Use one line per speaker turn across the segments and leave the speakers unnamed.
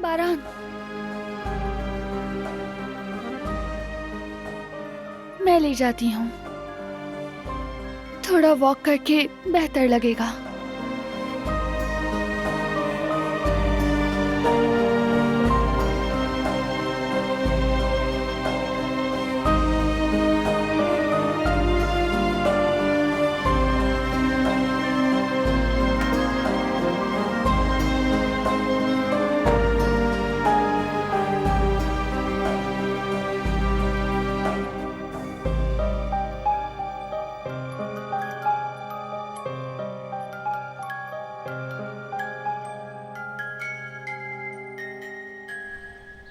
बारान, मैं ले जाती हूँ। थोड़ा वॉक करके बेहतर लगेगा।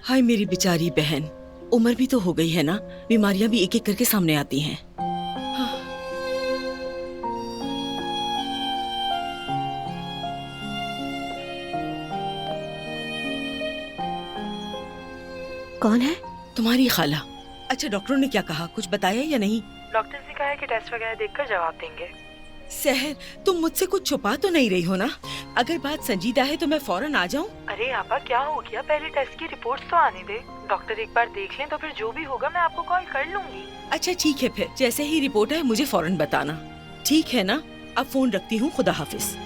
हाय मेरी बेचारी बहन, उम्र भी तो हो गई है ना, बीमारियां भी एक एक करके सामने आती हैं।
कौन है?
तुम्हारी खाला। अच्छा, डॉक्टरों ने क्या कहा, कुछ बताया या नहीं?
डॉक्टर ने कहा है कि टेस्ट वगैरह देखकर जवाब देंगे।
सहर, तुम मुझसे कुछ छुपा तो नहीं रही हो ना? अगर बात संजीदा है तो मैं फौरन आ जाऊं?
अरे आपा क्या हो गया, पहले टेस्ट की रिपोर्ट्स तो आने दे। डॉक्टर एक बार देख लें तो फिर जो भी होगा मैं आपको कॉल कर लूंगी।
अच्छा ठीक है, फिर जैसे ही रिपोर्ट आए मुझे फौरन बताना, ठीक है ना? अब फोन रखती हूँ, खुदा हाफिज।